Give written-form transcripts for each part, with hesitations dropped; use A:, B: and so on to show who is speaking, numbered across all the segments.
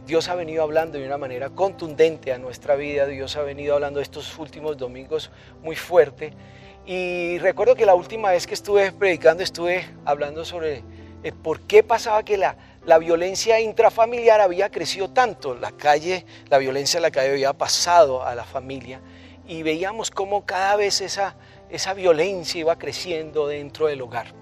A: Dios ha venido hablando de una manera contundente a nuestra vida. Dios ha venido hablando estos últimos domingos muy fuerte. Y recuerdo que la última vez que estuve predicando, estuve hablando sobre por qué pasaba que la violencia intrafamiliar había crecido tanto. La violencia en la calle había pasado a la familia. Y veíamos cómo cada vez esa violencia iba creciendo dentro del hogar.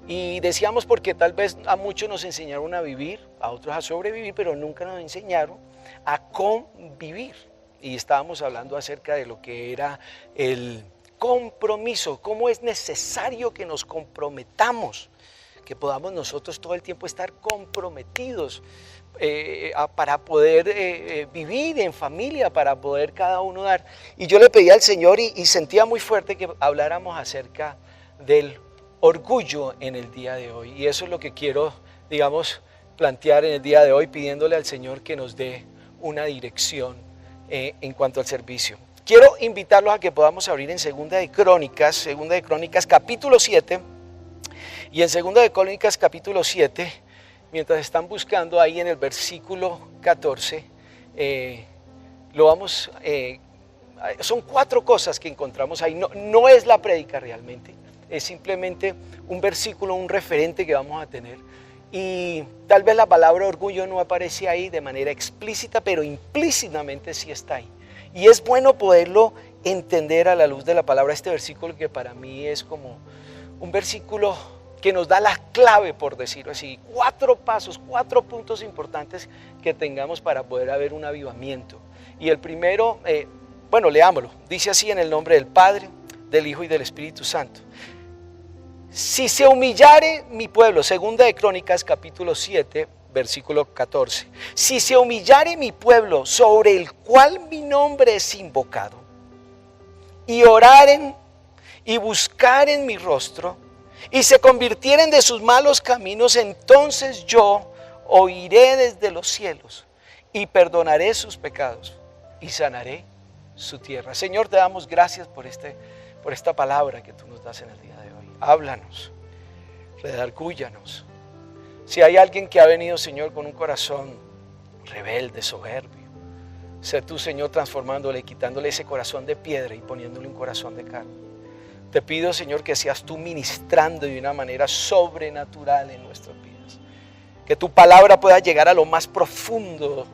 A: Y decíamos porque tal vez a muchos nos enseñaron a vivir, a otros a sobrevivir, pero nunca nos enseñaron a convivir. Y estábamos hablando acerca de lo que era el compromiso, cómo es necesario que nos comprometamos, que podamos nosotros todo el tiempo estar comprometidos para poder vivir en familia, para poder cada uno dar. Y yo le pedí al Señor y sentía muy fuerte que habláramos acerca del orgullo en el día de hoy. Y eso es lo que quiero, plantear en el día de hoy, pidiéndole al Señor que nos dé una dirección en cuanto al servicio. Quiero invitarlos a que podamos abrir en Segunda de Crónicas capítulo 7. Y en Segunda de Crónicas capítulo 7, mientras están buscando ahí en el versículo 14, son 4 cosas que encontramos ahí. No es la prédica realmente. Es simplemente un versículo, un referente que vamos a tener. Y tal vez la palabra orgullo no aparece ahí de manera explícita, pero implícitamente sí está ahí. Y es bueno poderlo entender a la luz de la palabra, este versículo que para mí es como un versículo que nos da la clave, por decirlo así. 4 pasos, 4 puntos importantes que tengamos para poder haber un avivamiento. Y el primero, leámoslo. Dice así: en el nombre del Padre, del Hijo y del Espíritu Santo. Si se humillare mi pueblo, Segunda de Crónicas capítulo 7, versículo 14. Si se humillare mi pueblo, sobre el cual mi nombre es invocado, y oraren y buscaren mi rostro, y se convirtieren de sus malos caminos, entonces yo oiré desde los cielos y perdonaré sus pecados y sanaré su tierra. Señor, te damos gracias por esta palabra que tú nos das en el día de hoy. Háblanos, redargúyanos. Si hay alguien que ha venido, Señor, con un corazón rebelde, soberbio, sé tú, Señor, transformándole, quitándole ese corazón de piedra y poniéndole un corazón de carne. Te pido, Señor, que seas tú ministrando de una manera sobrenatural en nuestras vidas. Que tu palabra pueda llegar a lo más profundo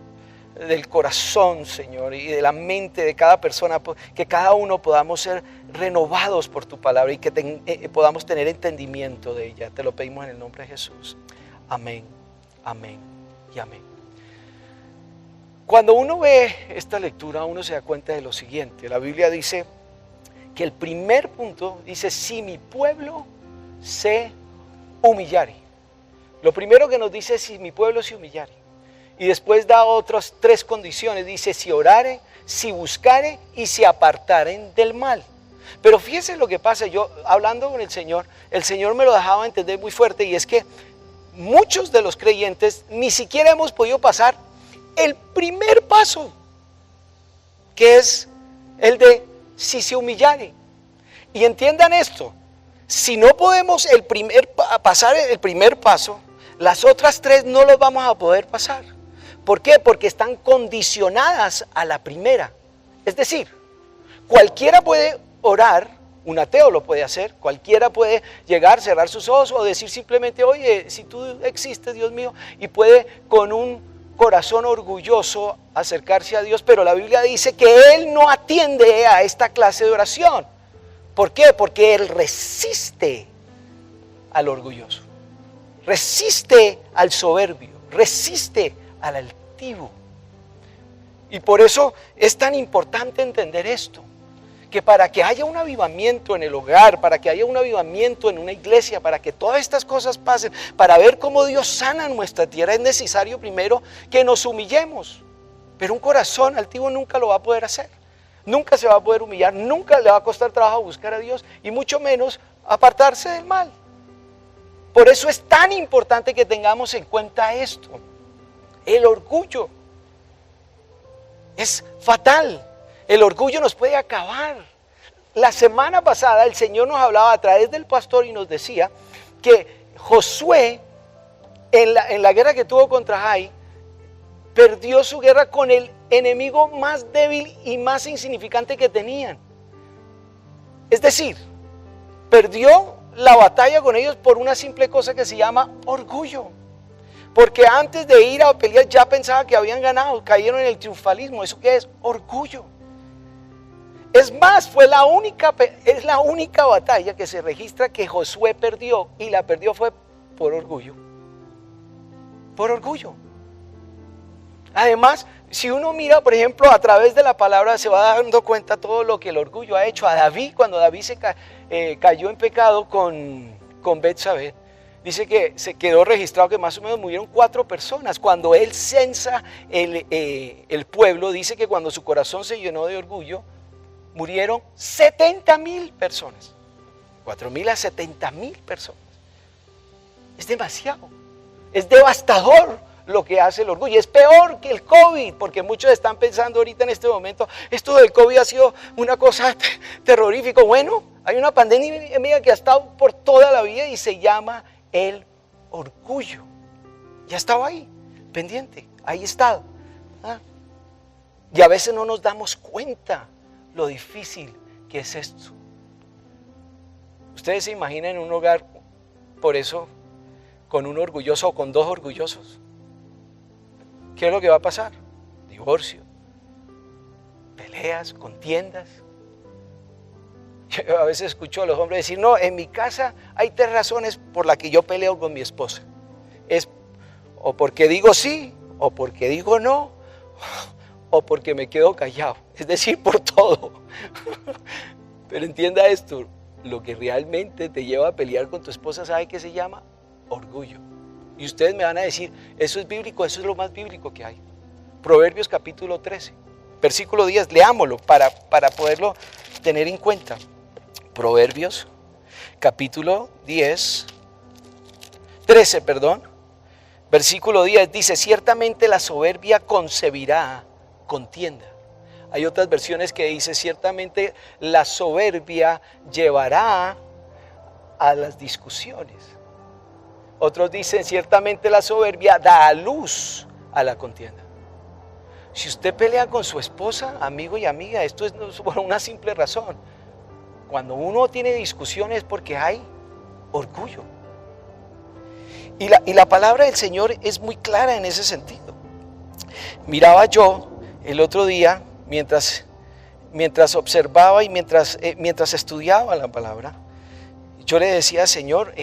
A: del corazón, Señor, y de la mente de cada persona, que cada uno podamos ser renovados por tu palabra y que podamos tener entendimiento de ella. Te lo pedimos en el nombre de Jesús. Amén, amén y amén. Cuando uno ve esta lectura, uno se da cuenta de lo siguiente. La Biblia dice que el primer punto dice: si mi pueblo se humillare. Lo primero que nos dice es: si mi pueblo se humillare. Y después da otras 3 condiciones. Dice: si orare, si buscare y si apartaren del mal. Pero fíjense lo que pasa. Yo hablando con el Señor me lo dejaba entender muy fuerte. Y es que muchos de los creyentes ni siquiera hemos podido pasar el primer paso, que es el de si se humillare. Y entiendan esto: si no podemos pasar el primer paso, las otras 3 no los vamos a poder pasar. ¿Por qué? Porque están condicionadas a la primera. Es decir, cualquiera puede orar, un ateo lo puede hacer, cualquiera puede llegar, cerrar sus ojos o decir simplemente: oye, si tú existes, Dios mío, y puede con un corazón orgulloso acercarse a Dios, pero la Biblia dice que Él no atiende a esta clase de oración. ¿Por qué? Porque Él resiste al orgulloso, resiste al soberbio, resiste al altivo. Y por eso es tan importante entender esto, que para que haya un avivamiento en el hogar, para que haya un avivamiento en una iglesia, para que todas estas cosas pasen, para ver cómo Dios sana nuestra tierra, es necesario primero que nos humillemos. Pero un corazón altivo nunca lo va a poder hacer, nunca se va a poder humillar, nunca le va a costar trabajo buscar a Dios y mucho menos apartarse del mal. Por eso es tan importante que tengamos en cuenta esto. El orgullo es fatal. El orgullo nos puede acabar. La semana pasada el Señor nos hablaba a través del pastor y nos decía que Josué, en la guerra que tuvo contra Jai, perdió su guerra con el enemigo más débil y más insignificante que tenían. Es decir, perdió la batalla con ellos por una simple cosa que se llama orgullo. Porque antes de ir a pelear ya pensaba que habían ganado, cayeron en el triunfalismo. ¿Eso qué es? Orgullo. Es más, es la única batalla que se registra que Josué perdió, y la perdió fue por orgullo. Por orgullo. Además, si uno mira, por ejemplo, a través de la palabra, se va dando cuenta todo lo que el orgullo ha hecho a David. Cuando David cayó en pecado con Betsabé, dice que se quedó registrado que más o menos murieron 4 personas. Cuando él censa el pueblo, dice que cuando su corazón se llenó de orgullo, murieron 70,000 personas. 4,000 a 70,000 personas. Es demasiado. Es devastador lo que hace el orgullo. Es peor que el COVID, porque muchos están pensando ahorita en este momento, esto del COVID ha sido una cosa terrorífica. Bueno, hay una pandemia que ha estado por toda la vida y se llama el orgullo. Ya estaba ahí, pendiente, ahí está. Y a veces no nos damos cuenta lo difícil que es esto. Ustedes se imaginan en un hogar, por eso, con un orgulloso o con 2 orgullosos. ¿Qué es lo que va a pasar? Divorcio, peleas, contiendas. Yo a veces escucho a los hombres decir, no, en mi casa hay 3 razones por las que yo peleo con mi esposa. Es o porque digo sí, o porque digo no, o porque me quedo callado. Es decir, por todo. Pero entienda esto, lo que realmente te lleva a pelear con tu esposa, ¿sabe qué se llama? Orgullo. Y ustedes me van a decir, eso es bíblico, eso es lo más bíblico que hay. Proverbios capítulo 13, versículo 10, leámoslo para poderlo tener en cuenta. Proverbios capítulo 13, versículo 10 dice, ciertamente la soberbia concebirá contienda. Hay otras versiones que dice, ciertamente la soberbia llevará a las discusiones. Otros dicen, ciertamente la soberbia da a luz a la contienda. Si usted pelea con su esposa, amigo y amiga, esto es por una simple razón. Cuando uno tiene discusiones es porque hay orgullo. Y la palabra del Señor es muy clara en ese sentido. Miraba yo el otro día, mientras observaba y mientras estudiaba la palabra, yo le decía, Señor,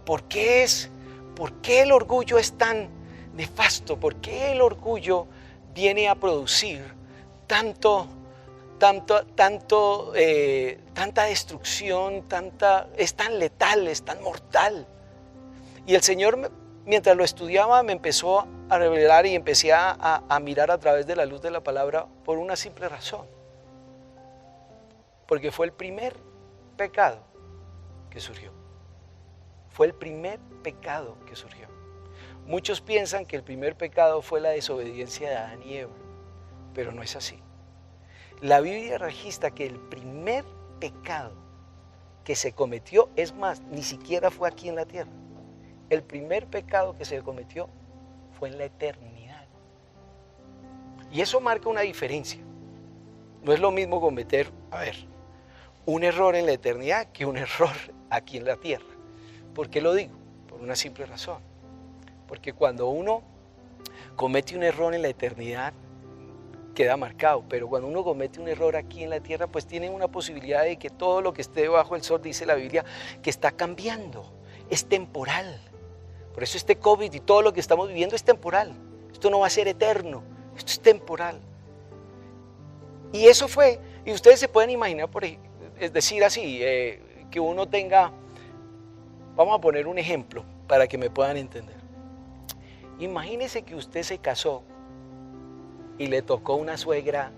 A: ¿por qué el orgullo es tan nefasto? ¿Por qué el orgullo viene a producir tanta destrucción, es tan letal, es tan mortal? Y el Señor, mientras lo estudiaba, me empezó a revelar y empecé a mirar a través de la luz de la palabra por una simple razón. Porque fue el primer pecado que surgió. Fue el primer pecado que surgió. Muchos piensan que el primer pecado fue la desobediencia de Adán y Eva, pero no es así. La Biblia registra que el primer pecado que se cometió, es más, ni siquiera fue aquí en la tierra. El primer pecado que se cometió fue en la eternidad. Y eso marca una diferencia. No es lo mismo cometer, un error en la eternidad que un error aquí en la tierra. ¿Por qué lo digo? Por una simple razón. Porque cuando uno comete un error en la eternidad, queda marcado. Pero cuando uno comete un error aquí en la tierra, pues tiene una posibilidad de que todo lo que esté debajo del sol, dice la Biblia, que está cambiando. Es temporal. Por eso este COVID y todo lo que estamos viviendo es temporal. Esto no va a ser eterno. Esto es temporal. Y eso fue, y ustedes se pueden imaginar, es decir, así, que uno tenga, vamos a poner un ejemplo para que me puedan entender. Imagínese que usted se casó y le tocó una suegra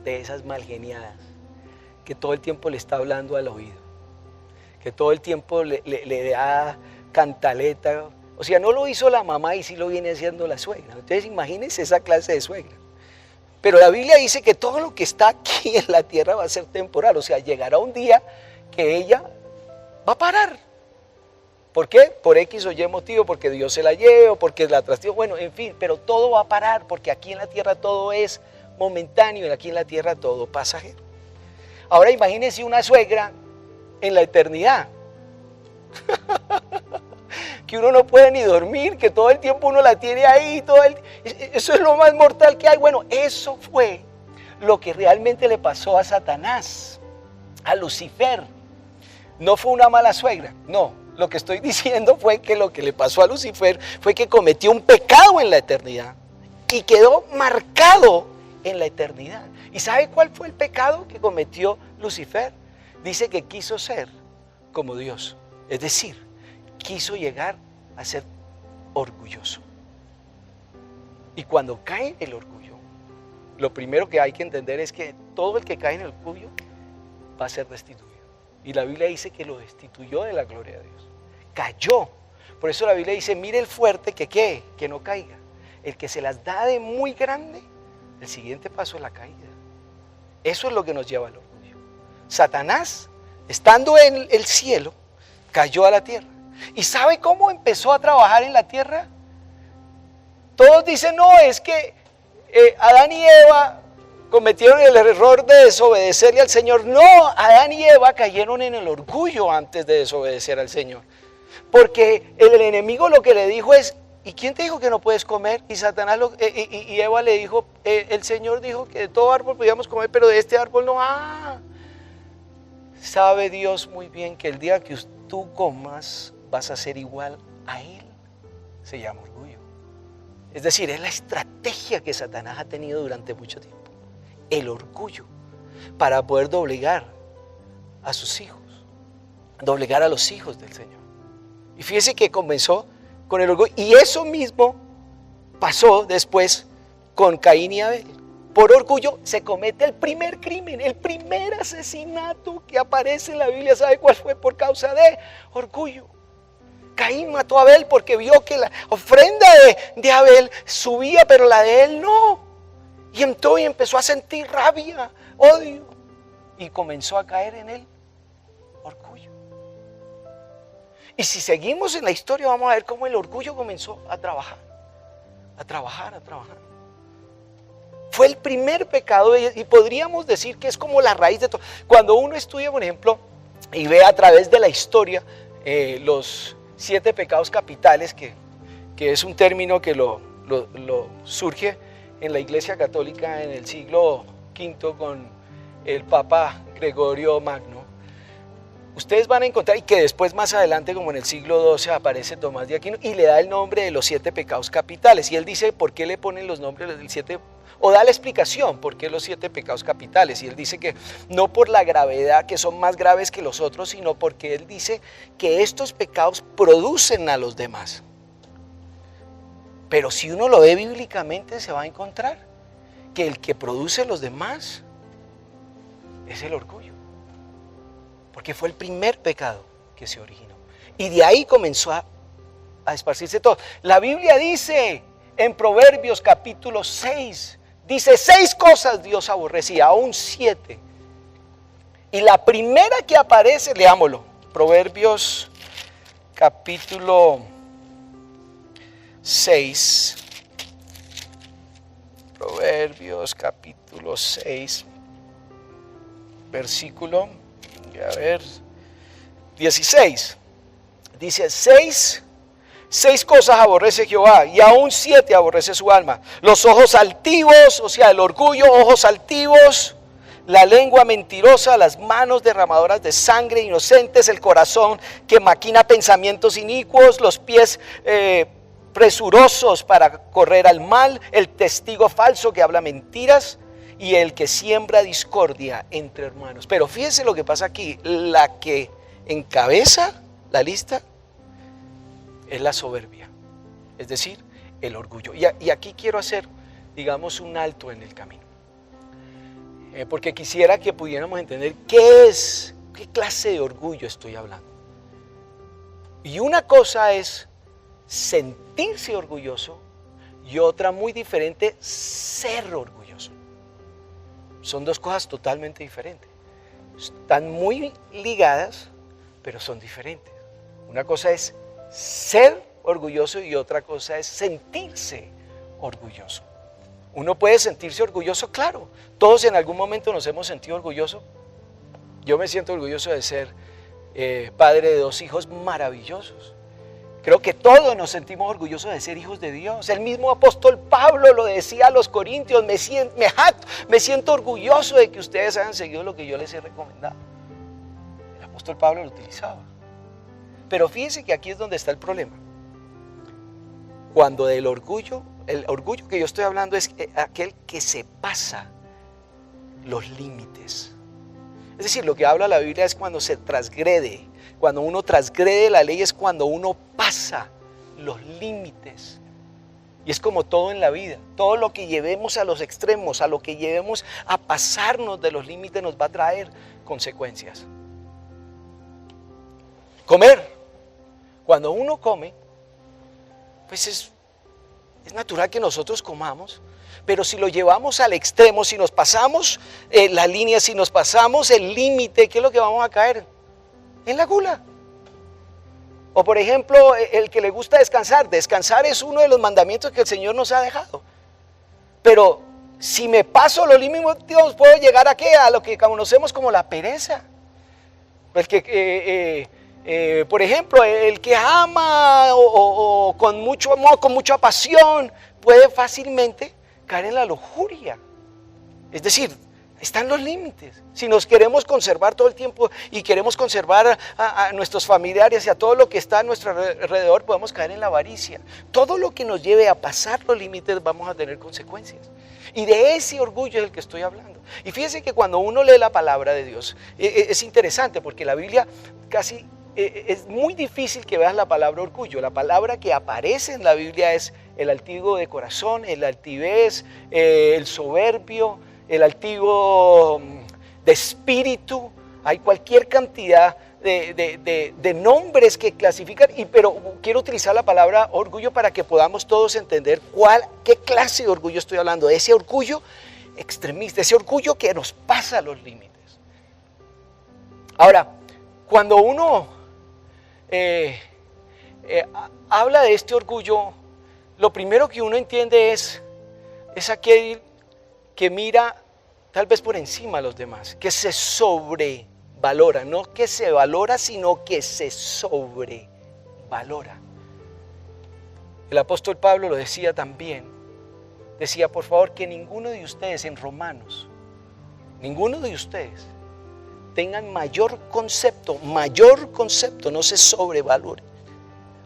A: de esas malgeniadas, que todo el tiempo le está hablando al oído, que todo el tiempo le da cantaleta. O sea, no lo hizo la mamá y sí lo viene haciendo la suegra. Entonces imagínense esa clase de suegra. Pero la Biblia dice que todo lo que está aquí en la tierra va a ser temporal. O sea, llegará un día que ella va a parar. ¿Por qué? Por X o Y motivo, porque Dios se la lleva, porque la trastió, bueno, en fin, pero todo va a parar, porque aquí en la tierra todo es momentáneo y aquí en la tierra todo pasajero. Ahora imagínense una suegra en la eternidad. Que uno no puede ni dormir, que todo el tiempo uno la tiene ahí, eso es lo más mortal que hay. Bueno, eso fue lo que realmente le pasó a Satanás, a Lucifer. No fue una mala suegra, no. Lo que estoy diciendo fue que lo que le pasó a Lucifer fue que cometió un pecado en la eternidad y quedó marcado en la eternidad. ¿Y sabe cuál fue el pecado que cometió Lucifer? Dice que quiso ser como Dios, es decir, quiso llegar a ser orgulloso. Y cuando cae el orgullo, lo primero que hay que entender es que todo el que cae en el orgullo va a ser destituido. Y la Biblia dice que lo destituyó de la gloria de Dios. Cayó. Por eso la Biblia dice, mire el fuerte que no caiga. El que se las da de muy grande, el siguiente paso es la caída. Eso es lo que nos lleva al orgullo. Satanás, estando en el cielo, cayó a la tierra. ¿Y sabe cómo empezó a trabajar en la tierra? Todos dicen, no, es que Adán y Eva cometieron el error de desobedecerle al Señor. No, Adán y Eva cayeron en el orgullo antes de desobedecer al Señor. Porque el enemigo lo que le dijo es, ¿y quién te dijo que no puedes comer? Y Satanás y Eva le dijo, el Señor dijo que de todo árbol podíamos comer, pero de este árbol no. Sabe Dios muy bien que el día que tú comas vas a ser igual a Él. Se llama orgullo. Es decir, es la estrategia que Satanás ha tenido durante mucho tiempo. El orgullo, para poder doblegar a sus hijos, doblegar a los hijos del Señor. Y fíjese que comenzó con el orgullo, y eso mismo pasó después con Caín y Abel. Por orgullo se comete el primer crimen, el primer asesinato que aparece en la Biblia. ¿Sabe cuál fue? Por causa de orgullo. Caín mató a Abel porque vio que la ofrenda de Abel subía, pero la de él no. Y entonces empezó a sentir rabia, odio, y comenzó a caer en el orgullo. Y si seguimos en la historia vamos a ver cómo el orgullo comenzó a trabajar. Fue el primer pecado y podríamos decir que es como la raíz de todo. Cuando uno estudia, por ejemplo, y ve a través de la historia los 7 pecados capitales, que es un término que lo surge en la Iglesia Católica en el siglo V con el Papa Gregorio Magno, ustedes van a encontrar, y que después más adelante como en el siglo XII aparece Tomás de Aquino y le da el nombre de los 7 pecados capitales, y él dice por qué le ponen los nombres del 7, o da la explicación por qué los 7 pecados capitales, y él dice que no por la gravedad, que son más graves que los otros, sino porque él dice que estos pecados producen a los demás. Pero si uno lo ve bíblicamente se va a encontrar que el que produce los demás es el orgullo. Porque fue el primer pecado que se originó. Y de ahí comenzó a esparcirse todo. La Biblia dice en Proverbios capítulo 6, dice 6 cosas Dios aborrecía, aún 7. Y la primera que aparece, leámoslo, Proverbios capítulo 6, Proverbios capítulo 6, versículo, a ver, 16, dice 6 cosas aborrece Jehová y aún 7 aborrece su alma: los ojos altivos, o sea el orgullo, ojos altivos, la lengua mentirosa, las manos derramadoras de sangre inocentes, el corazón que maquina pensamientos inicuos, los pies presurosos para correr al mal, el testigo falso que habla mentiras y el que siembra discordia entre hermanos. Pero fíjense lo que pasa aquí, la que encabeza la lista es la soberbia, es decir, el orgullo. Y aquí quiero hacer, digamos, un alto en el camino, porque quisiera que pudiéramos entender qué clase de orgullo estoy hablando. Y una cosa es sentirse orgulloso y otra muy diferente, ser orgulloso. Son 2 cosas totalmente diferentes. Están muy ligadas, pero son diferentes. Una cosa es ser orgulloso y otra cosa es sentirse orgulloso. Uno puede sentirse orgulloso, claro. Todos en algún momento nos hemos sentido orgullosos. Yo me siento orgulloso de ser padre de 2 hijos maravillosos. Creo que todos nos sentimos orgullosos de ser hijos de Dios. El mismo apóstol Pablo lo decía a los corintios: me siento orgulloso de que ustedes hayan seguido lo que yo les he recomendado. El apóstol Pablo lo utilizaba. Pero fíjense que aquí es donde está el problema. Cuando el orgullo que yo estoy hablando es aquel que se pasa los límites. Es decir, lo que habla la Biblia es cuando se transgrede. Cuando uno transgrede la ley es cuando uno pasa los límites. Y es como todo en la vida. Todo lo que llevemos a los extremos, a lo que llevemos a pasarnos de los límites, nos va a traer consecuencias. Comer. Cuando uno come, pues es natural que nosotros comamos. Pero si lo llevamos al extremo, si nos pasamos la línea, si nos pasamos el límite, ¿qué es lo que vamos a caer? En la gula. O por ejemplo, el que le gusta descansar. Descansar es uno de los mandamientos que el Señor nos ha dejado. Pero si me paso los límites, puedo llegar ¿a qué? A lo que conocemos como la pereza. El que, por ejemplo, el que ama o con mucho amor, con mucha pasión, puede fácilmente caer en la lujuria. Es decir, están los límites. Si nos queremos conservar todo el tiempo y queremos conservar a nuestros familiares y a todo lo que está a nuestro alrededor, podemos caer en la avaricia. Todo lo que nos lleve a pasar los límites vamos a tener consecuencias. Y de ese orgullo es el que estoy hablando. Y fíjense que cuando uno lee la palabra de Dios, es interesante porque la Biblia casi es muy difícil que veas la palabra orgullo. La palabra que aparece en la Biblia es el altivo de corazón, el altivez, el soberbio, el altivo de espíritu. Hay cualquier cantidad de nombres que clasifican, pero quiero utilizar la palabra orgullo para que podamos todos entender qué clase de orgullo estoy hablando. Ese orgullo extremista, ese orgullo que nos pasa los límites. Ahora, cuando uno habla de este orgullo, lo primero que uno entiende es aquel que mira tal vez por encima a los demás, que se sobrevalora, no que se valora, sino que se sobrevalora. El apóstol Pablo lo decía también, decía: por favor, que ninguno de ustedes, en Romanos, ninguno de ustedes tengan mayor concepto, no se sobrevalore,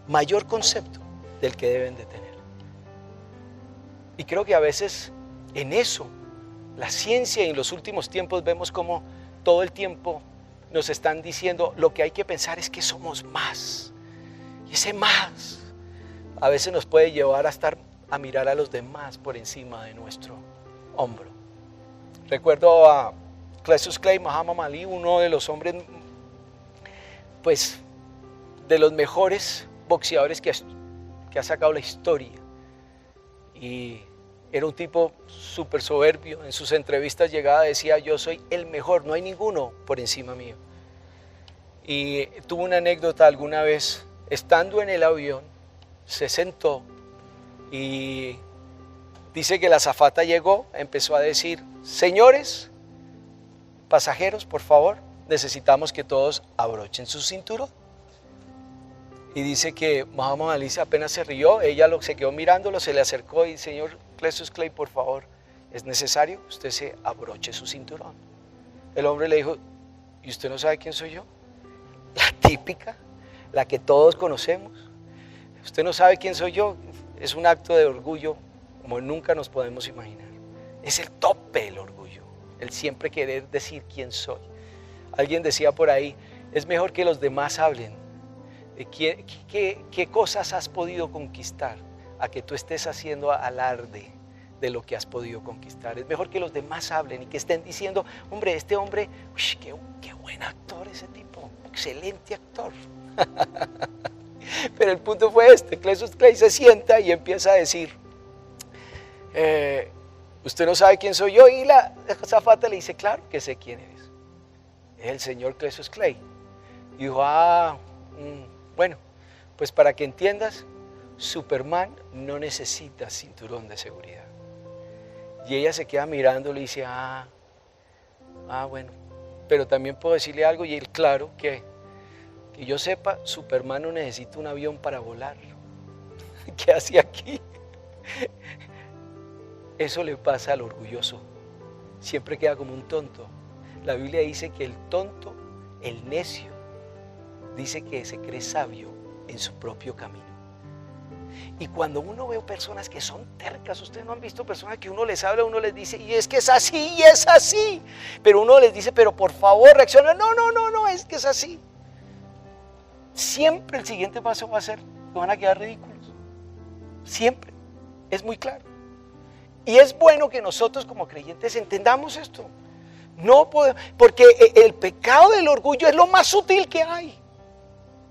A: mayor concepto del que deben de tener. Y creo que a veces en eso, la ciencia, y en los últimos tiempos vemos como todo el tiempo nos están diciendo lo que hay que pensar es que somos más. Y ese más a veces nos puede llevar a mirar a los demás por encima de nuestro hombro. Recuerdo a Cassius Clay, Muhammad Ali, uno de los hombres, pues, de los mejores boxeadores que ha sacado la historia. Y era un tipo súper soberbio. En sus entrevistas llegaba, decía: yo soy el mejor, no hay ninguno por encima mío. Y tuvo una anécdota alguna vez, estando en el avión, se sentó y dice que la azafata llegó, empezó a decir: señores pasajeros, por favor, necesitamos que todos abrochen su cinturón. Y dice que Muhammad Ali apenas se rió, ella se quedó mirándolo, se le acercó y: señor Cassius Clay, por favor, es necesario que usted se abroche su cinturón. El hombre le dijo: ¿y usted no sabe quién soy yo? La típica, la que todos conocemos. Usted no sabe quién soy yo. Es un acto de orgullo como nunca nos podemos imaginar. Es el tope del orgullo, el siempre querer decir quién soy. Alguien decía por ahí: es mejor que los demás hablen de qué cosas has podido conquistar, a que tú estés haciendo alarde de lo que has podido conquistar. Es mejor que los demás hablen y que estén diciendo: hombre, este hombre, qué buen actor ese tipo, excelente actor. Pero el punto fue este: Cassius Clay se sienta y empieza a decir: usted no sabe quién soy yo. Y la azafata le dice: claro que sé quién eres, es el señor Cassius Clay. Y dijo: bueno, Pues para que entiendas, Superman no necesita cinturón de seguridad. Y ella se queda mirándole y dice, bueno. Pero también puedo decirle algo y él, claro, que yo sepa, Superman no necesita un avión para volar. ¿Qué hace aquí? Eso le pasa al orgulloso. Siempre queda como un tonto. La Biblia dice que el tonto, el necio, dice que se cree sabio en su propio camino. Y cuando uno ve personas que son tercas, ustedes no han visto personas que uno les habla, uno les dice, y es que es así, y es así. Pero uno les dice, pero por favor reacciona, no, es que es así. Siempre el siguiente paso va a ser, que van a quedar ridículos. Siempre, es muy claro. Y es bueno que nosotros como creyentes entendamos esto. No podemos, porque el pecado del orgullo es lo más sutil que hay.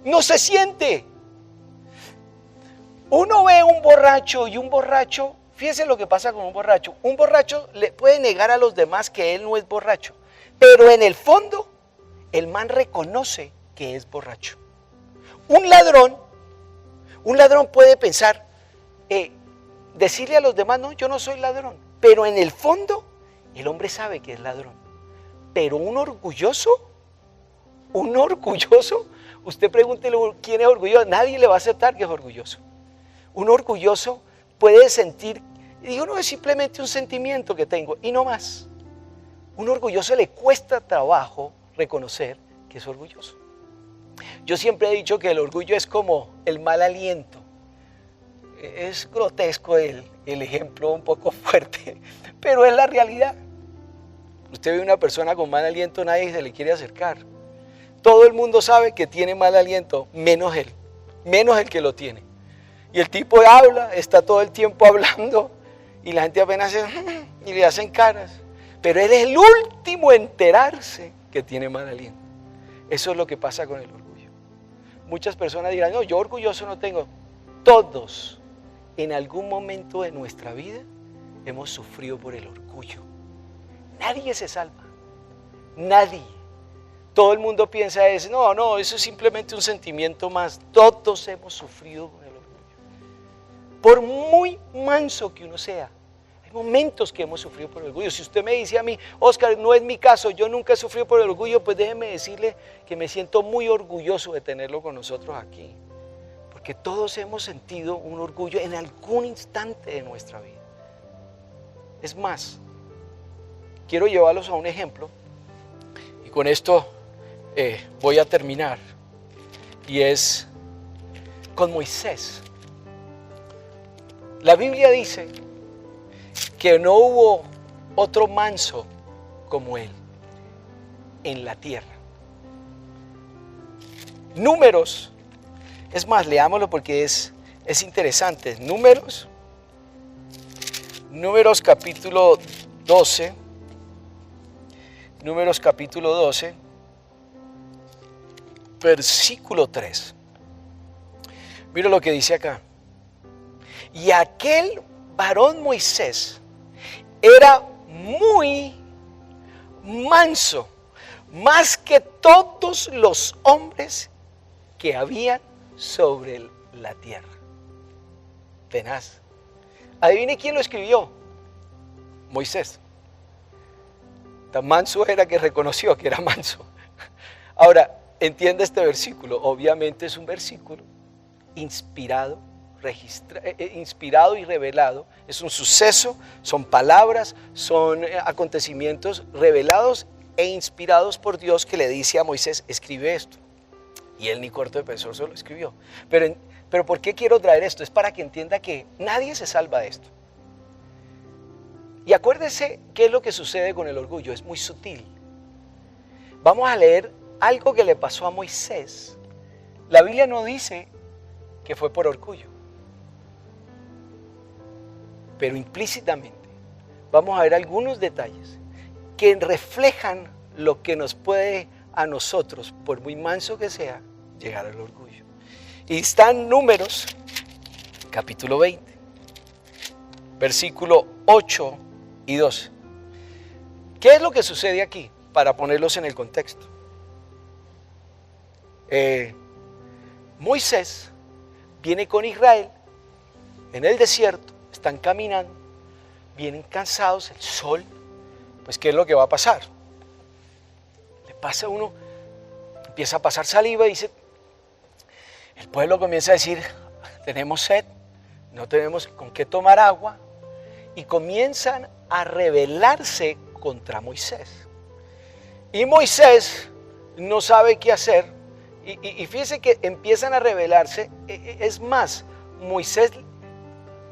A: No se siente. Uno ve un borracho y un borracho, fíjense lo que pasa con un borracho. Un borracho le puede negar a los demás que él no es borracho, pero en el fondo, el man reconoce que es borracho. Un ladrón puede pensar, decirle a los demás, no, yo no soy ladrón, pero en el fondo, el hombre sabe que es ladrón. Pero un orgulloso, usted pregúntele quién es orgulloso, nadie le va a aceptar que es orgulloso. Un orgulloso puede sentir, y digo, no, es simplemente un sentimiento que tengo, y no más. Un orgulloso le cuesta trabajo reconocer que es orgulloso. Yo siempre he dicho que el orgullo es como el mal aliento. Es grotesco el ejemplo, un poco fuerte, pero es la realidad. Usted ve una persona con mal aliento, nadie se le quiere acercar. Todo el mundo sabe que tiene mal aliento, menos el que lo tiene. Y el tipo habla, está todo el tiempo hablando y la gente apenas y le hacen caras. Pero él es el último en enterarse que tiene mal aliento. Eso es lo que pasa con el orgullo. Muchas personas dirán, no, yo orgulloso no tengo. Todos en algún momento de nuestra vida hemos sufrido por el orgullo. Nadie se salva. Nadie. Todo el mundo piensa eso. No, eso es simplemente un sentimiento más. Todos hemos sufrido por el orgullo. Por muy manso que uno sea, hay momentos que hemos sufrido por el orgullo. Si usted me dice a mí, Oscar, no es mi caso, yo nunca he sufrido por el orgullo, pues déjeme decirle que me siento muy orgulloso de tenerlo con nosotros aquí. Porque todos hemos sentido un orgullo en algún instante de nuestra vida. Es más, quiero llevarlos a un ejemplo y con esto voy a terminar. Y es con Moisés. La Biblia dice que no hubo otro manso como él en la tierra. Números, es más, leámoslo porque es interesante. Números capítulo 12, versículo 3. Mira lo que dice acá. Y aquel varón Moisés era muy manso, más que todos los hombres que habían sobre la tierra. Tenaz. Adivine quién lo escribió. Moisés. Tan manso era que reconoció que era manso. Ahora, entiende este versículo. Obviamente es un versículo inspirado y revelado. Es un suceso, son palabras, son acontecimientos revelados e inspirados por Dios, que le dice a Moisés, escribe esto. Y él ni corto de pensar se lo escribió. Pero ¿por qué quiero traer esto? Es para que entienda que nadie se salva de esto. Y acuérdese qué es lo que sucede con el orgullo, es muy sutil. Vamos a leer algo que le pasó a Moisés. La Biblia no dice que fue por orgullo, pero implícitamente vamos a ver algunos detalles que reflejan lo que nos puede a nosotros, por muy manso que sea, llegar al orgullo. Y están Números, capítulo 20, versículo 8 y 12. ¿Qué es lo que sucede aquí? Para ponerlos en el contexto. Moisés viene con Israel en el desierto, están caminando, vienen cansados, el sol, pues ¿qué es lo que va a pasar? Le pasa a uno, empieza a pasar saliva y dice, el pueblo comienza a decir, tenemos sed, no tenemos con qué tomar agua, y comienzan a rebelarse contra Moisés. Y Moisés no sabe qué hacer, y fíjense que empiezan a rebelarse. Es más, Moisés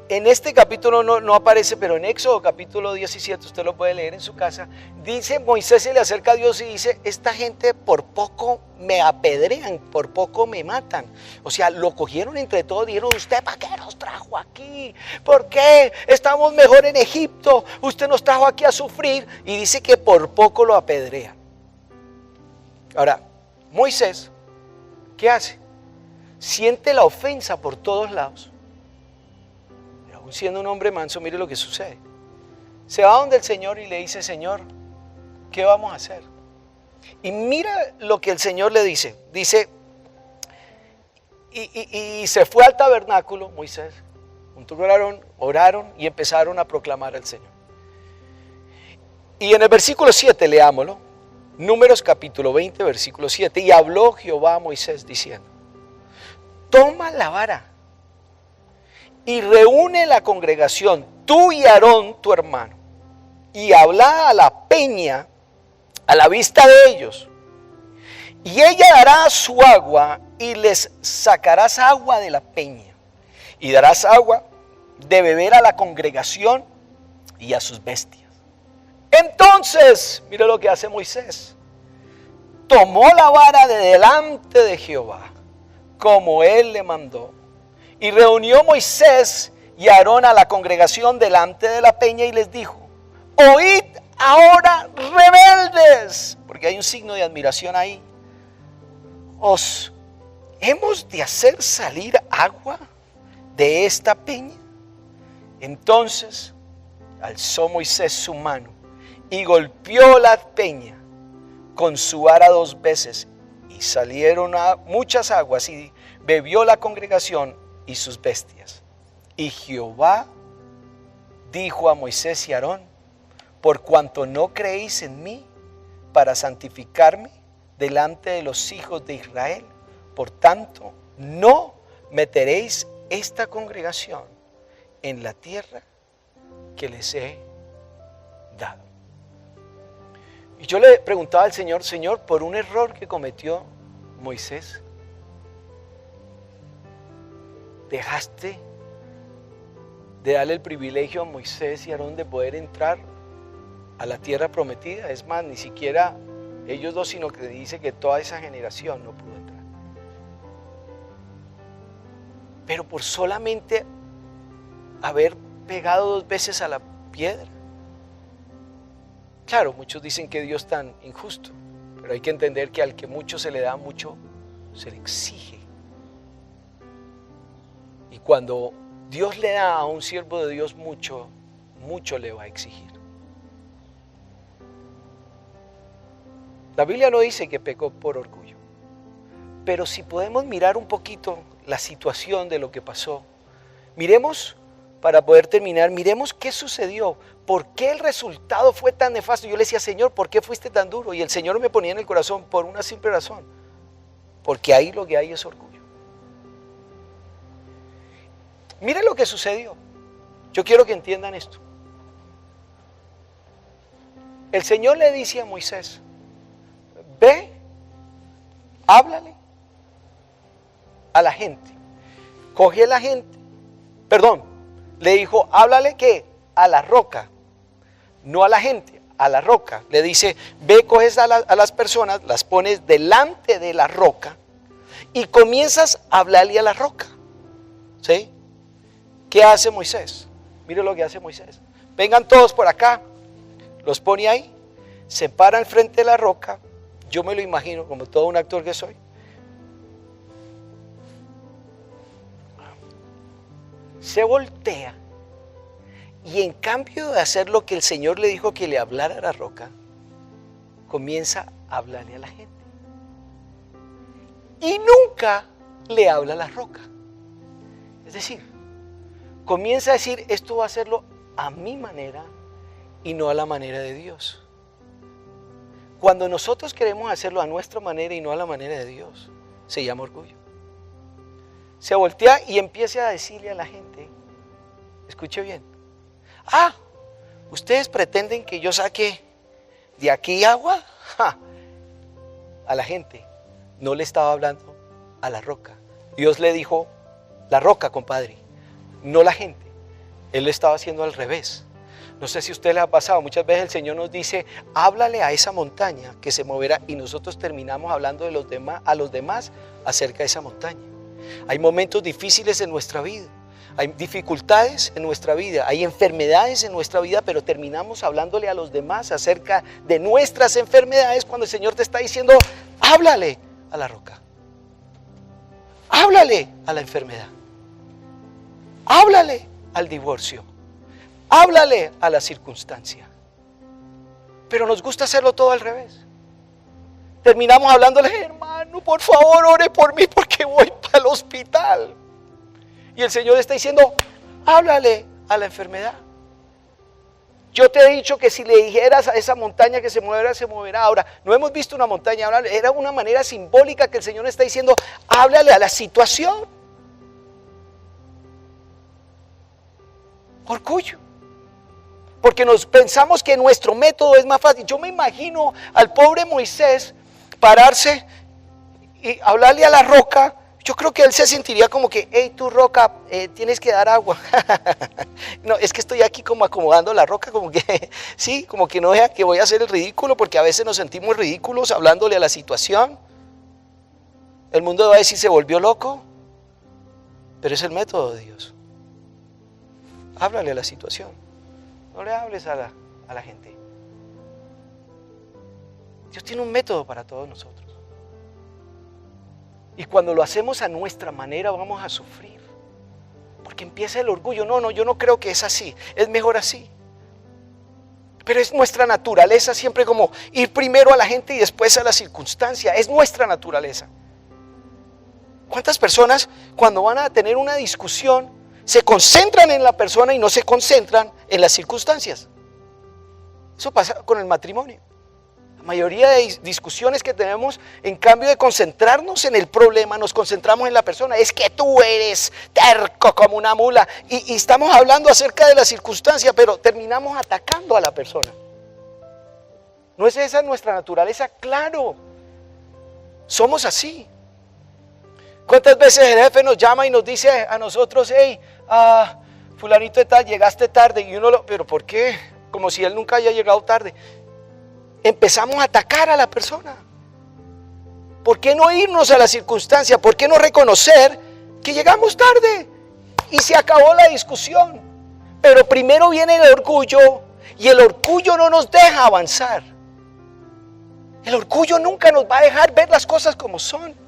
A: en este capítulo no aparece, pero en Éxodo capítulo 17, usted lo puede leer en su casa, dice, Moisés se le acerca a Dios y dice, esta gente por poco me apedrean, por poco me matan. O sea, lo cogieron entre todos, dijeron, ¿usted para qué nos trajo aquí? ¿Por qué? Estamos mejor en Egipto, usted nos trajo aquí a sufrir, y dice que por poco lo apedrean. Ahora, Moisés, ¿qué hace? Siente la ofensa por todos lados. Siendo un hombre manso, mire lo que sucede. Se va donde el Señor y le dice, Señor, ¿qué vamos a hacer? Y mira lo que el Señor le dice. Dice, y se fue al tabernáculo, Moisés, junto con Aarón, oraron y empezaron a proclamar al Señor. Y en el versículo 7, leámoslo, Números capítulo 20, versículo 7, y habló Jehová a Moisés diciendo, toma la vara y reúne la congregación, tú y Aarón tu hermano, y habla a la peña a la vista de ellos, y ella dará su agua, y les sacarás agua de la peña, y darás agua de beber a la congregación y a sus bestias. Entonces, mira lo que hace Moisés, tomó la vara de delante de Jehová, como él le mandó. Y reunió Moisés y Aarón a la congregación delante de la peña y les dijo, oíd ahora, rebeldes, porque hay un signo de admiración ahí, ¿os hemos de hacer salir agua de esta peña? Entonces alzó Moisés su mano y golpeó la peña con su vara 2 veces, y salieron muchas aguas, y bebió la congregación y sus bestias. Y Jehová dijo a Moisés y Aarón, por cuanto no creéis en mí para santificarme delante de los hijos de Israel, por tanto no meteréis esta congregación en la tierra que les he dado. Y yo le preguntaba al Señor, Señor, por un error que cometió Moisés, dejaste de darle el privilegio a Moisés y Aarón de poder entrar a la tierra prometida. Es más, ni siquiera ellos dos, sino que dice que toda esa generación no pudo entrar. Pero por solamente haber pegado 2 veces a la piedra. Claro, muchos dicen que Dios es tan injusto, pero hay que entender que al que mucho se le da, mucho se le exige. Y cuando Dios le da a un siervo de Dios mucho, mucho le va a exigir. La Biblia no dice que pecó por orgullo, pero si podemos mirar un poquito la situación de lo que pasó, miremos, para poder terminar, miremos qué sucedió, por qué el resultado fue tan nefasto. Yo le decía, Señor, ¿por qué fuiste tan duro? Y el Señor me ponía en el corazón por una simple razón, porque ahí lo que hay es orgullo. Miren lo que sucedió. Yo quiero que entiendan esto. El Señor le dice a Moisés, ve, háblale a la gente. Coge a la gente, le dijo, háblale ¿qué? A la roca, no a la gente, a la roca. Le dice, ve, coges a las personas, las pones delante de la roca y comienzas a hablarle a la roca. ¿Sí? ¿Qué hace Moisés? Mire lo que hace Moisés. Vengan todos por acá, los pone ahí, se para al frente de la roca. Yo me lo imagino como todo un actor que soy. Se voltea y en cambio de hacer lo que el Señor le dijo que le hablara a la roca, comienza a hablarle a la gente. Y nunca le habla a la roca. Es decir, comienza a decir, esto va a hacerlo a mi manera y no a la manera de Dios. Cuando nosotros queremos hacerlo a nuestra manera y no a la manera de Dios, se llama orgullo. Se voltea y empieza a decirle a la gente, escuche bien, ustedes pretenden que yo saque de aquí agua. A la gente no le estaba hablando a la roca. Dios le dijo, la roca, compadre, no la gente. Él lo estaba haciendo al revés. No sé si a usted le ha pasado, muchas veces el Señor nos dice, háblale a esa montaña que se moverá, y nosotros terminamos hablando de a los demás acerca de esa montaña. Hay momentos difíciles en nuestra vida, hay dificultades en nuestra vida, hay enfermedades en nuestra vida, pero terminamos hablándole a los demás acerca de nuestras enfermedades cuando el Señor te está diciendo, háblale a la roca, háblale a la enfermedad, háblale al divorcio, háblale a la circunstancia. Pero nos gusta hacerlo todo al revés. Terminamos hablándole, hermano, por favor, ore por mí porque voy para el hospital. Y el Señor está diciendo, háblale a la enfermedad. Yo te he dicho que si le dijeras a esa montaña que se moverá, se moverá. Ahora, no hemos visto una montaña, era una manera simbólica que el Señor está diciendo, háblale a la situación. Orgullo. Porque nos pensamos que nuestro método es más fácil. Yo me imagino al pobre Moisés pararse y hablarle a la roca. Yo creo que él se sentiría como que, hey, tú roca, tienes que dar agua. No, es que estoy aquí como acomodando la roca, como que, sí, como que no vea que voy a hacer el ridículo, porque a veces nos sentimos ridículos hablándole a la situación. El mundo va a decir, se volvió loco, pero es el método de Dios. Háblale a la situación, no le hables a la gente. Dios tiene un método para todos nosotros. Y cuando lo hacemos a nuestra manera vamos a sufrir. Porque empieza el orgullo. No, yo no creo que es así. Es mejor así. Pero es nuestra naturaleza siempre como ir primero a la gente y después a la circunstancia. Es nuestra naturaleza. ¿Cuántas personas cuando van a tener una discusión se concentran en la persona y no se concentran en las circunstancias? Eso pasa con el matrimonio. La mayoría de discusiones que tenemos, en cambio de concentrarnos en el problema, nos concentramos en la persona. Es que tú eres terco como una mula. Y estamos hablando acerca de la circunstancia, pero terminamos atacando a la persona. ¿No es esa nuestra naturaleza? Claro, somos así. ¿Cuántas veces el jefe nos llama y nos dice a nosotros, hey, fulanito de tal, llegaste tarde? Y uno pero ¿por qué? Como si él nunca haya llegado tarde. Empezamos a atacar a la persona. ¿Por qué no irnos a la circunstancia? ¿Por qué no reconocer que llegamos tarde? Y se acabó la discusión. Pero primero viene el orgullo, y el orgullo no nos deja avanzar. El orgullo nunca nos va a dejar ver las cosas como son.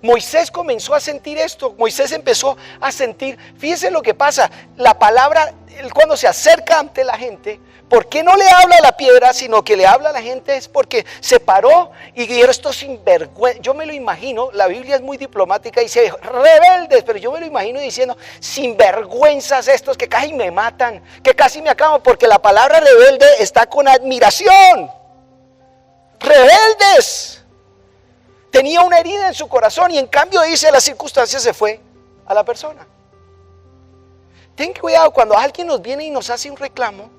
A: Moisés comenzó a sentir esto. Moisés empezó a sentir, fíjense lo que pasa, la palabra, él cuando se acerca ante la gente, ¿por qué no le habla a la piedra, sino que le habla a la gente? Es porque se paró y dijeron, esto sinvergüenza. Yo me lo imagino, la Biblia es muy diplomática y dice rebeldes, pero yo me lo imagino diciendo, sinvergüenzas estos que casi me matan, que casi me acaban, porque la palabra rebelde está con admiración. Rebeldes. Tenía una herida en su corazón y en cambio dice, la circunstancia se fue a la persona. Ten cuidado cuando alguien nos viene y nos hace un reclamo.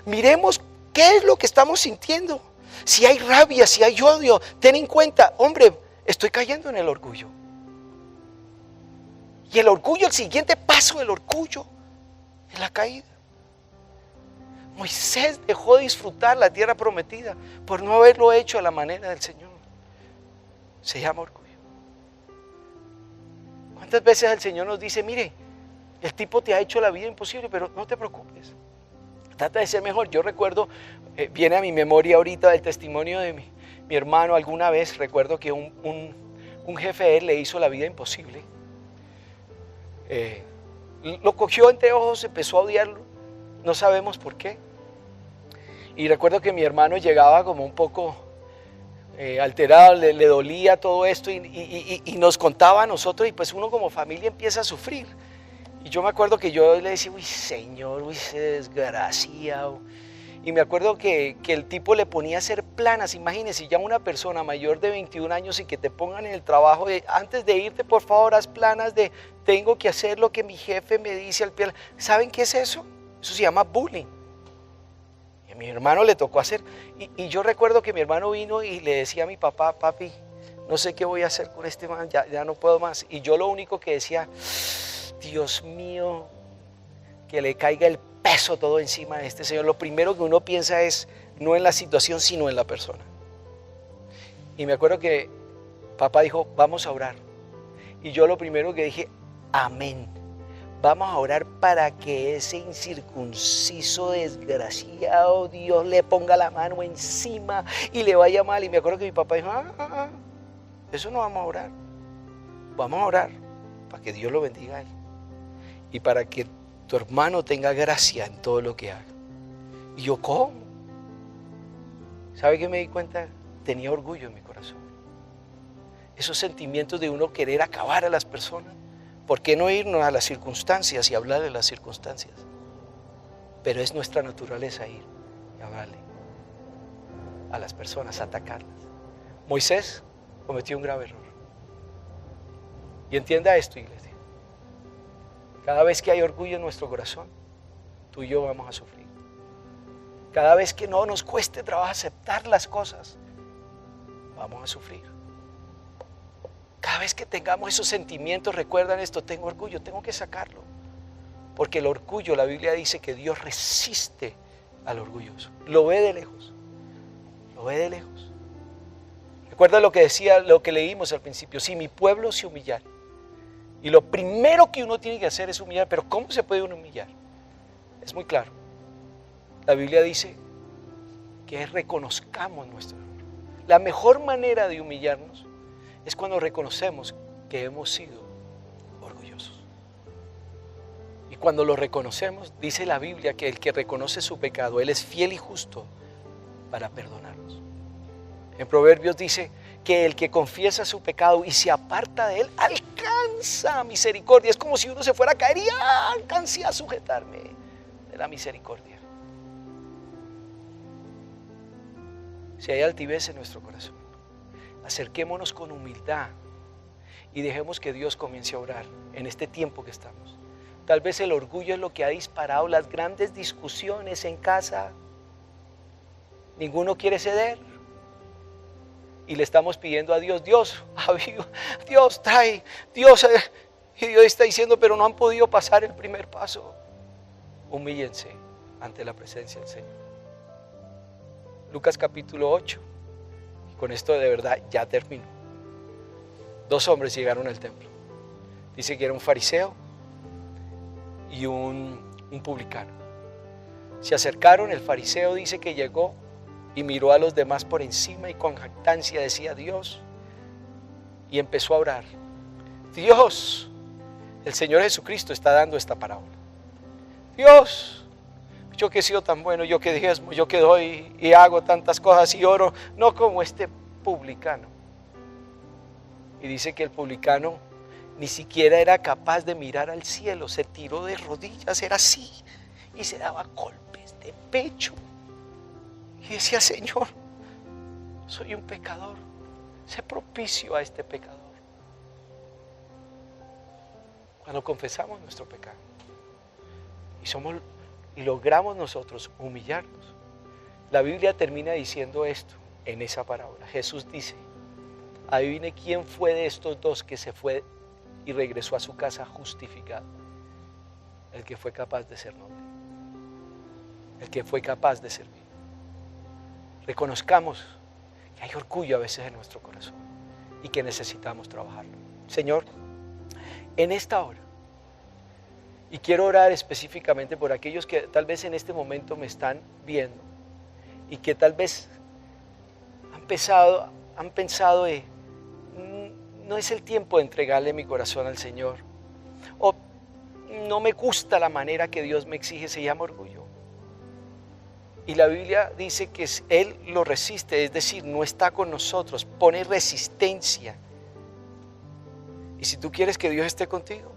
A: Miremos qué es lo que estamos sintiendo. Si hay rabia, si hay odio, ten en cuenta, hombre, estoy cayendo en el orgullo. Y el orgullo, el siguiente paso del orgullo es la caída. Moisés dejó de disfrutar la tierra prometida por no haberlo hecho a la manera del Señor. Se llama orgullo. ¿Cuántas veces el Señor nos dice, mire, el tipo te ha hecho la vida imposible, pero no te preocupes, trata de ser mejor? Yo recuerdo, viene a mi memoria ahorita el testimonio de mi hermano. Alguna vez recuerdo que un jefe de él le hizo la vida imposible. Lo cogió entre ojos, empezó a odiarlo, no sabemos por qué. Y recuerdo que mi hermano llegaba como un poco alterado, le dolía todo esto y nos contaba a nosotros, y pues uno como familia empieza a sufrir. Y yo me acuerdo que yo le decía, uy Señor, uy ese desgraciado. Y me acuerdo que el tipo le ponía a hacer planas. Imagínense, ya una persona mayor de 21 años y que te pongan en el trabajo de, antes de irte, por favor, haz planas de, tengo que hacer lo que mi jefe me dice al pie. ¿Saben qué es eso? Eso se llama bullying. Y a mi hermano le tocó hacer. Y yo recuerdo que mi hermano vino y le decía a mi papá, papi, no sé qué voy a hacer con este man, ya no puedo más. Y yo lo único que decía, Dios mío, que le caiga el peso todo encima de este señor. Lo primero que uno piensa es no en la situación, sino en la persona. Y me acuerdo que papá dijo, vamos a orar. Y yo lo primero que dije, amén. Vamos a orar para que ese incircunciso desgraciado Dios le ponga la mano encima y le vaya mal. Y me acuerdo que mi papá dijo, eso no vamos a orar. Vamos a orar para que Dios lo bendiga a él. Y para que tu hermano tenga gracia en todo lo que haga. Y yo, ¿cómo? ¿Sabe qué me di cuenta? Tenía orgullo en mi corazón. Esos sentimientos de uno querer acabar a las personas. ¿Por qué no irnos a las circunstancias y hablar de las circunstancias? Pero es nuestra naturaleza ir y hablarle a las personas, atacarlas. Moisés cometió un grave error. Y entienda esto, iglesia. Cada vez que hay orgullo en nuestro corazón, tú y yo vamos a sufrir. Cada vez que no nos cueste trabajo aceptar las cosas, vamos a sufrir. Cada vez que tengamos esos sentimientos, recuerdan esto, tengo orgullo, tengo que sacarlo. Porque el orgullo, la Biblia dice que Dios resiste al orgulloso. Lo ve de lejos. Lo ve de lejos. Recuerda lo que decía, lo que leímos al principio, si mi pueblo se humillara. Y lo primero que uno tiene que hacer es humillar. Pero ¿cómo se puede uno humillar? Es muy claro. La Biblia dice que reconozcamos nuestro error. La mejor manera de humillarnos es cuando reconocemos que hemos sido orgullosos. Y cuando lo reconocemos, dice la Biblia que el que reconoce su pecado, Él es fiel y justo para perdonarnos. En Proverbios dice que el que confiesa su pecado y se aparta de él, alcanza misericordia. Es como si uno se fuera a caer y alcancé a sujetarme de la misericordia. Si hay altivez en nuestro corazón, acerquémonos con humildad y dejemos que Dios comience a orar en este tiempo que estamos. Tal vez el orgullo es lo que ha disparado las grandes discusiones en casa. Ninguno quiere ceder. Y le estamos pidiendo a Dios, Dios trae, y Dios está diciendo, pero no han podido pasar el primer paso. Humíllense ante la presencia del Señor. Lucas capítulo 8, y con esto de verdad ya termino. 2 hombres llegaron al templo. Dice que era un fariseo y un publicano. Se acercaron, el fariseo dice que llegó y miró a los demás por encima y con jactancia decía Dios, y empezó a orar. Dios, el Señor Jesucristo está dando esta parábola. Dios, yo que he sido tan bueno, yo que diezmo, yo que doy y hago tantas cosas y oro, no como este publicano. Y dice que el publicano ni siquiera era capaz de mirar al cielo, se tiró de rodillas, era así, y se daba golpes de pecho. Y decía, Señor, soy un pecador, sé propicio a este pecador. Cuando confesamos nuestro pecado y logramos nosotros humillarnos, la Biblia termina diciendo esto en esa parábola. Jesús dice, adivine quién fue de estos dos que se fue y regresó a su casa justificado. El que fue capaz de ser noble, el que fue capaz de servir. Reconozcamos que hay orgullo a veces en nuestro corazón y que necesitamos trabajarlo. Señor, en esta hora, y quiero orar específicamente por aquellos que tal vez en este momento me están viendo y que tal vez han pensado no es el tiempo de entregarle mi corazón al Señor, o no me gusta la manera que Dios me exige, se llama orgullo. Y la Biblia dice que Él lo resiste, es decir, no está con nosotros, pone resistencia. Y si tú quieres que Dios esté contigo,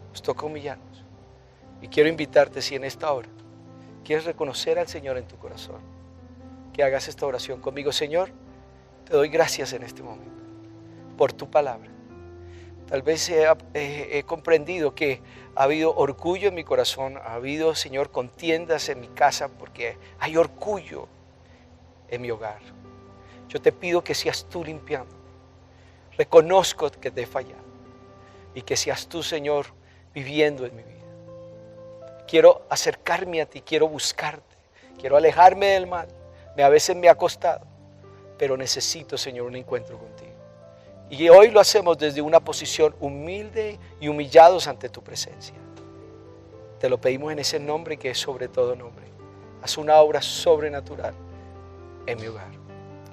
A: pues toca humillarnos. Y quiero invitarte, si en esta hora quieres reconocer al Señor en tu corazón, que hagas esta oración conmigo. Señor, te doy gracias en este momento por tu palabra. Tal vez he comprendido que ha habido orgullo en mi corazón, ha habido, Señor, contiendas en mi casa porque hay orgullo en mi hogar. Yo te pido que seas tú limpiando. Reconozco que te he fallado y que seas tú, Señor, viviendo en mi vida. Quiero acercarme a ti, quiero buscarte, quiero alejarme del mal. A veces me ha costado, pero necesito, Señor, un encuentro contigo. Y hoy lo hacemos desde una posición humilde y humillados ante tu presencia. Te lo pedimos en ese nombre que es sobre todo nombre. Haz una obra sobrenatural en mi hogar.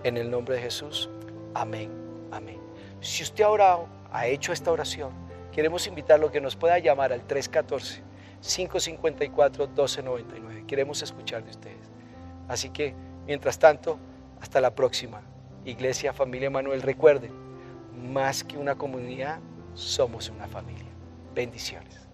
A: En el nombre de Jesús. Amén. Amén. Si usted ha orado, ha hecho esta oración, queremos invitarlo a que nos pueda llamar al 314-554-1299. Queremos escuchar de ustedes. Así que, mientras tanto, hasta la próxima. Iglesia, familia Emanuel, recuerden, más que una comunidad, somos una familia. Bendiciones.